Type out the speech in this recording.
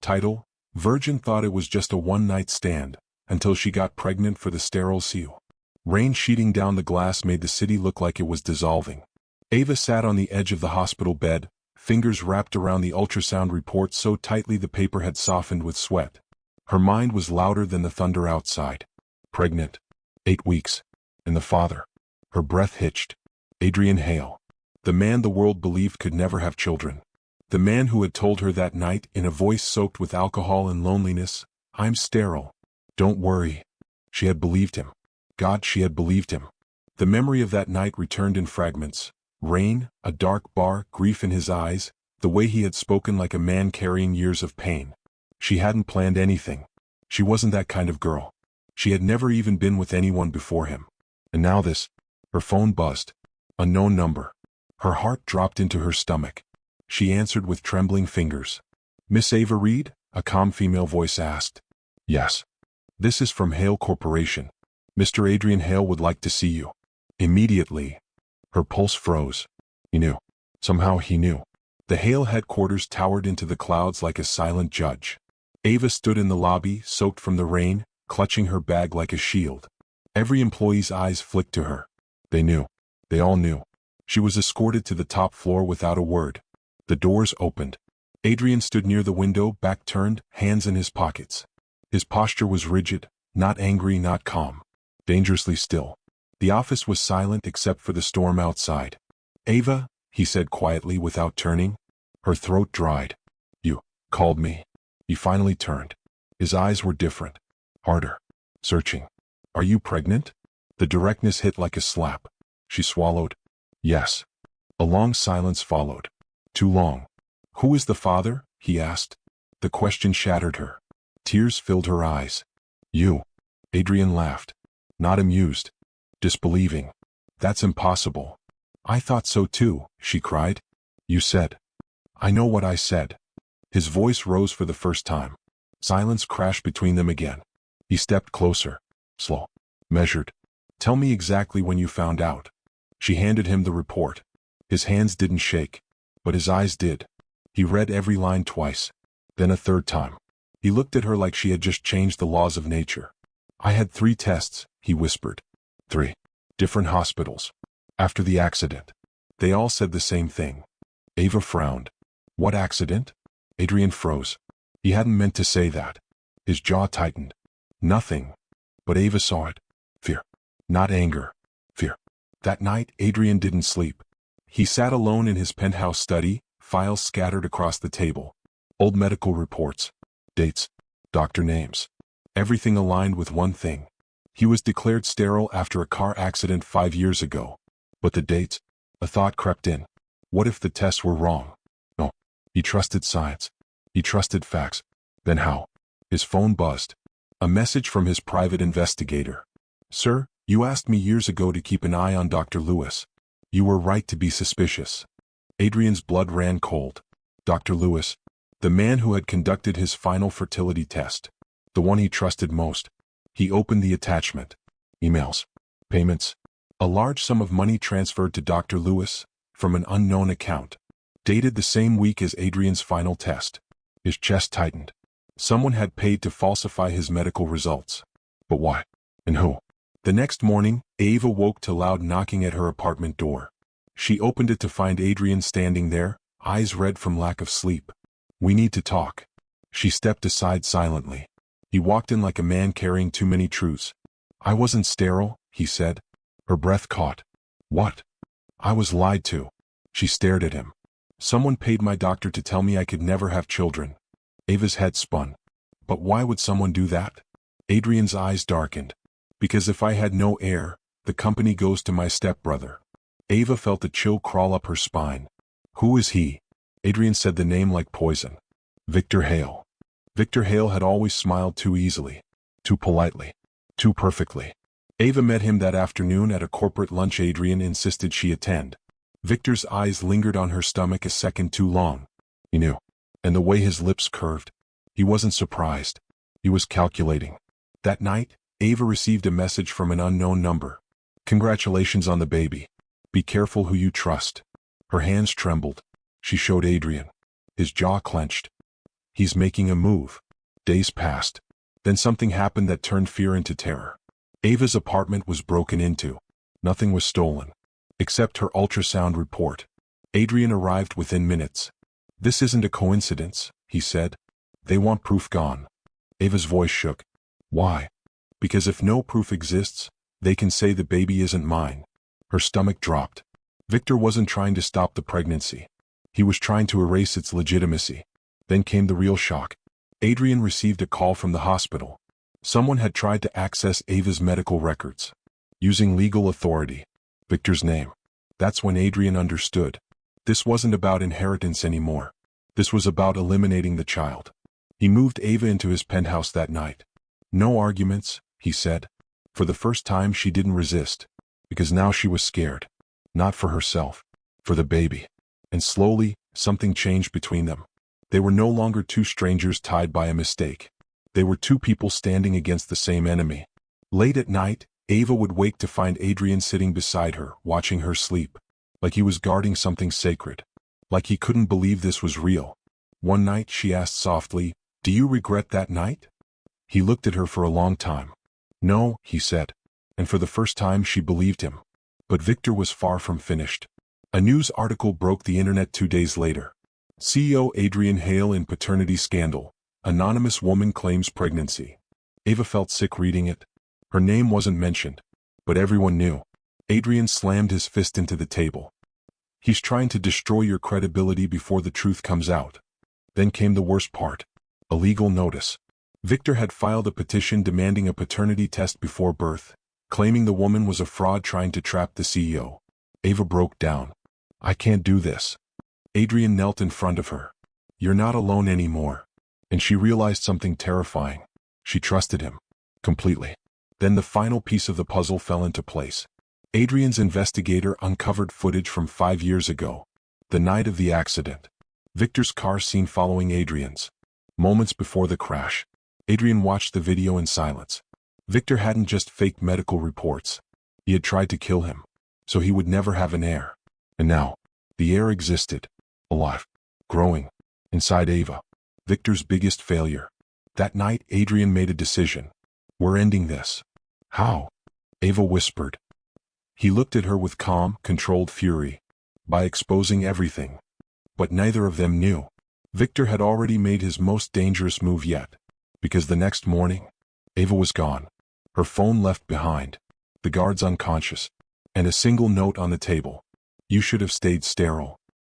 Title: Virgin thought it was just a one-night stand, until she got pregnant for the Sterile seal. Rain sheeting down the glass made the city look like it was dissolving. Ava sat on the edge of the hospital bed, fingers wrapped around the ultrasound report so tightly the paper had softened with sweat. Her mind was louder than the thunder outside. Pregnant. 8 weeks. And the father. Her breath hitched. Adrian Hale. The man the world believed could never have children. The man who had told her that night, in a voice soaked with alcohol and loneliness, "I'm sterile. Don't worry." She had believed him. God, she had believed him. The memory of that night returned in fragments. Rain, a dark bar, grief in his eyes, the way he had spoken like a man carrying years of pain. She hadn't planned anything. She wasn't that kind of girl. She had never even been with anyone before him. And now this. Her phone buzzed. Unknown number. Her heart dropped into her stomach. She answered with trembling fingers. "Miss Ava Reed?" a calm female voice asked. "Yes. This is from Hale Corporation. Mr. Adrian Hale would like to see you." Immediately, her pulse froze. He knew. Somehow he knew. The Hale headquarters towered into the clouds like a silent judge. Ava stood in the lobby, soaked from the rain, clutching her bag like a shield. Every employee's eyes flicked to her. They knew. They all knew. She was escorted to the top floor without a word. The doors opened. Adrian stood near the window, back turned, hands in his pockets. His posture was rigid, not angry, not calm. Dangerously still. The office was silent except for the storm outside. "Ava," he said quietly without turning. Her throat dried. "You called me." He finally turned. His eyes were different. Harder. Searching. "Are you pregnant?" The directness hit like a slap. She swallowed. "Yes." A long silence followed. Too long. "Who is the father?" he asked. The question shattered her. Tears filled her eyes. "You." Adrian laughed. Not amused. Disbelieving. "That's impossible." "I thought so too," she cried. "You said." "I know what I said." His voice rose for the first time. Silence crashed between them again. He stepped closer. Slow. Measured. "Tell me exactly when you found out." She handed him the report. His hands didn't shake, but his eyes did. He read every line twice. Then a third time. He looked at her like she had just changed the laws of nature. "I had 3 tests," he whispered. 3. Different hospitals. After the accident. They all said the same thing. Ava frowned. "What accident?" Adrian froze. He hadn't meant to say that. His jaw tightened. "Nothing." But Ava saw it. Fear. Not anger. Fear. That night, Adrian didn't sleep. He sat alone in his penthouse study, files scattered across the table. Old medical reports. Dates. Doctor names. Everything aligned with one thing. He was declared sterile after a car accident 5 years ago. But the dates? A thought crept in. What if the tests were wrong? No. He trusted science. He trusted facts. Then how? His phone buzzed. A message from his private investigator. "Sir, you asked me years ago to keep an eye on Dr. Lewis. You were right to be suspicious." Adrian's blood ran cold. Dr. Lewis. The man who had conducted his final fertility test. The one he trusted most. He opened the attachment. Emails. Payments. A large sum of money transferred to Dr. Lewis, from an unknown account. Dated the same week as Adrian's final test. His chest tightened. Someone had paid to falsify his medical results. But why? And who? The next morning, Ava woke to loud knocking at her apartment door. She opened it to find Adrian standing there, eyes red from lack of sleep. "We need to talk." She stepped aside silently. He walked in like a man carrying too many truths. "I wasn't sterile," he said. Her breath caught. "What?" "I was lied to." She stared at him. "Someone paid my doctor to tell me I could never have children." Ava's head spun. "But why would someone do that?" Adrian's eyes darkened. "Because if I had no heir, the company goes to my stepbrother." Ava felt a chill crawl up her spine. "Who is he?" Adrian said the name like poison. "Victor Hale." Victor Hale had always smiled too easily, too politely, too perfectly. Ava met him that afternoon at a corporate lunch Adrian insisted she attend. Victor's eyes lingered on her stomach a second too long. He knew. And the way his lips curved. He wasn't surprised. He was calculating. That night, Ava received a message from an unknown number. "Congratulations on the baby. Be careful who you trust." Her hands trembled. She showed Adrian. His jaw clenched. He's making a move. Days passed. Then something happened that turned fear into terror. Ava's apartment was broken into. Nothing was stolen. Except her ultrasound report. Adrian arrived within minutes. "This isn't a coincidence," he said. "They want proof gone." Ava's voice shook. "Why?" "Because if no proof exists, they can say the baby isn't mine." Her stomach dropped. Victor wasn't trying to stop the pregnancy. He was trying to erase its legitimacy. Then came the real shock. Adrian received a call from the hospital. Someone had tried to access Ava's medical records. Using legal authority. Victor's name. That's when Adrian understood. This wasn't about inheritance anymore. This was about eliminating the child. He moved Ava into his penthouse that night. "No arguments," he said. For the first time she didn't resist. Because now she was scared. Not for herself. For the baby. And slowly, something changed between them. They were no longer two strangers tied by a mistake. They were two people standing against the same enemy. Late at night, Ava would wake to find Adrian sitting beside her, watching her sleep. Like he was guarding something sacred. Like he couldn't believe this was real. One night she asked softly, "Do you regret that night?" He looked at her for a long time. "No," he said. And for the first time she believed him. But Victor was far from finished. A news article broke the internet 2 days later. CEO Adrian Hale in paternity scandal. Anonymous woman claims pregnancy. Ava felt sick reading it. Her name wasn't mentioned. But everyone knew. Adrian slammed his fist into the table. "He's trying to destroy your credibility before the truth comes out." Then came the worst part. A legal notice. Victor had filed a petition demanding a paternity test before birth, claiming the woman was a fraud trying to trap the CEO. Ava broke down. "I can't do this." Adrian knelt in front of her. "You're not alone anymore." And she realized something terrifying. She trusted him. Completely. Then the final piece of the puzzle fell into place. Adrian's investigator uncovered footage from 5 years ago. The night of the accident. Victor's car seen following Adrian's. Moments before the crash. Adrian watched the video in silence. Victor hadn't just faked medical reports. He had tried to kill him. So he would never have an heir. And now, the heir existed. Alive. Growing. Inside Ava. Victor's biggest failure. That night Adrian made a decision. "We're ending this." "How?" Ava whispered. He looked at her with calm, controlled fury. "By exposing everything." But neither of them knew. Victor had already made his most dangerous move yet. Because the next morning, Ava was gone. Her phone left behind. The guards unconscious. And a single note on the table. "You should have stayed sterile."